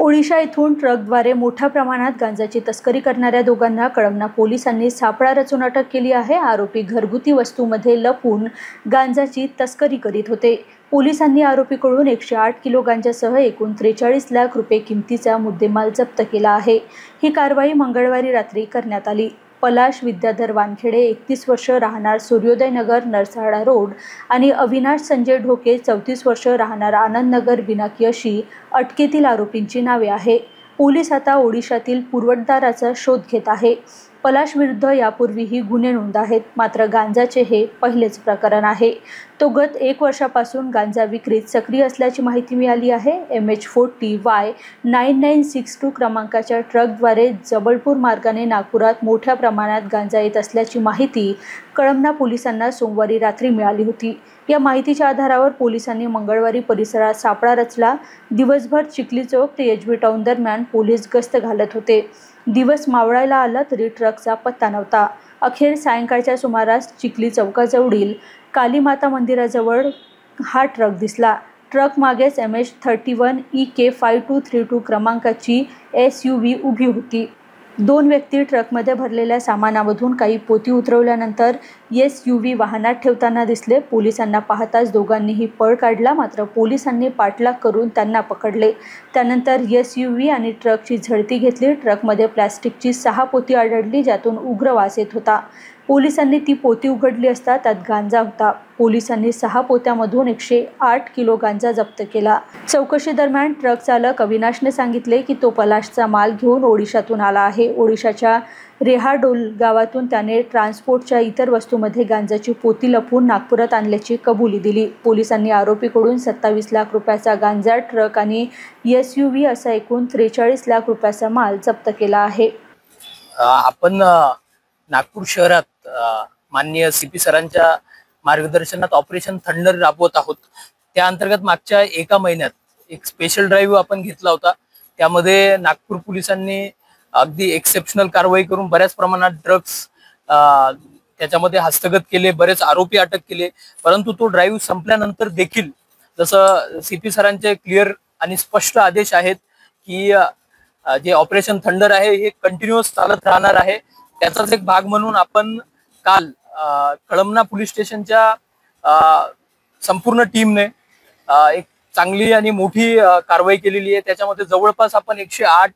ओडिशा येथून ट्रकद्वारे मोठ्या प्रमाणात गांजाची तस्करी करणाऱ्या दोघांना कळमना पोलिसांनी सापळा रचून अटक केली आहे। आरोपी घरगुती वस्तूंमध्ये लपून गांजाची तस्करी करीत होते। पोलिसांनी आरोपीकडून 108 किलो गांजासह एकूण 43 लाख रुपये किमतीचा मुद्देमाल जप्त केला आहे। ही कारवाई मंगळवारी रात्री करण्यात आली। पलाश विद्याधर वानखेडे 31 वर्ष राहणार सूर्योदय नगर नरसाळा रोड आणि अविनाश संजय ढोके 34 वर्ष राहणार आनंद नगर बिनाकी अशी अटकेतील आरोपींची नावे आहे। पोलीस आता ओडिशातील पुरवठदाराचा शोध घेत आहे। पलाश विरुद्ध यापूर्वीही गुन्हे नोंद आहेत, मात्र गांजाचे हे पहिलेच प्रकरण आहे। तो गत 1 वर्षापासून गांजा विक्रीत सक्रिय असल्याची माहिती मिळाली आहे। MH40Y9962 क्रमांकाच्या ट्रकद्वारे जबलपूर मार्गाने नागपुरात मोठ्या प्रमाणात गांजा येत असल्याची माहिती कळमना पोलिसांना सोमवारी रात्री मिळाली होती। या माहितीच्या आधारावर पोलिसांनी मंगळवारी परिसरात सापळा रचला। दिवसभर चिखली चौक ते एचबी टाउन दरम्यान पोलीस गस्त घालत होते। दिवस मावळायला आला तरी ट्रकचा पत्ता नव्हता। अखेर सायंकाळच्या सुमारास चिखली चौकाजवळील कालीमाता मंदिराजवळ हा ट्रक दिसला। ट्रक मागेच MH31EK5232 क्रमांकाची SUV उभी होती। 2 व्यक्ती ट्रकमध्ये भरलेल्या सामानामधून काही पोती उतरवल्यानंतर SUV वाहनात ठेवताना दिसले। पोलिसांना पाहताच दोघांनीही पळ काढला, मात्र पोलिसांनी पाठलाग करून त्यांना पकडले। त्यानंतर SUV आणि ट्रकची झडती घेतली। ट्रकमध्ये प्लास्टिकची 6 पोती आढळली, ज्यातून उग्र वास येत होता। पोलिसांनी ती पोती उघडली असता त्यात गांजा होता। पोलिसांनी 6 पोत्यामधून 108 किलो गांजा जप्त केला। चौकशी दरम्यान ट्रक चालक अविनाशने सांगितले की तो पलाशचा माल घेऊन ओडिशातून आला आहे। ओडिशाच्या रेहाडोल गावातून त्याने ट्रान्सपोर्टच्या इतर वस्तूंमध्ये गांजाची पोती लपवून नागपुरात आणल्याची कबुली दिली। पोलिसांनी आरोपीकडून 27 लाख रुपयाचा गांजा, ट्रक आणि SUV असा एकूण 43 लाख रुपयाचा माल जप्त केला आहे। आपण नागपूर शहरात माननीय CP सरांच्या मार्गदर्शनात ऑपरेशन थंडर राबवत आहोत। त्या अंतर्गत मागच्या 1 महिन्यात एक स्पेशल ड्राईव्ह आपण घेतला होता। त्यामध्ये नागपूर पोलिसांनी अगदी एक्सेप्शनल कारवाई करून बऱ्याच प्रमाणात ड्रग्स त्याच्यामध्ये हस्तगत केले, बरेच आरोपी अटक केले। परंतु तो ड्राईव्ह संपल्यानंतर देखील जसं CP सरांचे क्लिअर आणि स्पष्ट आदेश आहेत की जे ऑपरेशन थंडर आहे हे कंटिन्युअस चालत राहणार आहे। त्याचाच एक भाग म्हणून आपण काल कळमना पोलीस स्टेशनच्या संपूर्ण टीमने एक चांगली आणि मोठी कारवाई केलेली आहे। त्याच्यामध्ये जवळपास आपण 108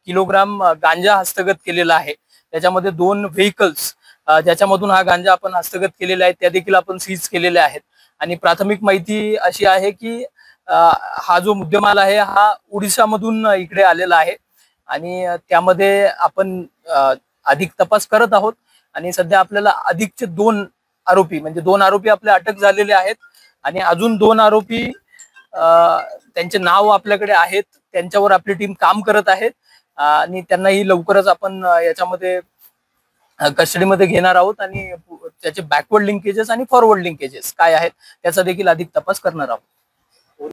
किलोग्राम गांजा हस्तगत केलेला आहे। त्याच्यामध्ये 2 व्हेकल्स ज्याच्यामधून हा गांजा आपण हस्तगत केलेला आहे त्या देखील आपण सीज केलेले आहेत। आणि प्राथमिक माहिती अशी आहे की हा जो मुद्देमाल आहे हा ओडिशामधून इकडे आलेला आहे आणि त्यामध्ये आपण अधिक तपास करत आहोत। आणि सध्या आपल्याला अधिकचे 2 आरोपी म्हणजे 2 आरोपी आपले अटक झालेले आहेत आणि अजून 2 आरोपी त्यांचे नाव आपल्याकडे आहेत, त्यांच्यावर आपली टीम काम करत आहे आणि त्यांनाही लवकरच आपण याच्यामध्ये कस्टडीमध्ये घेणार आहोत आणि त्याचे बॅकवर्ड लिंकेजेस आणि फॉरवर्ड लिंकेजेस काय आहेत त्याचा देखील अधिक तपास करणार आहोत।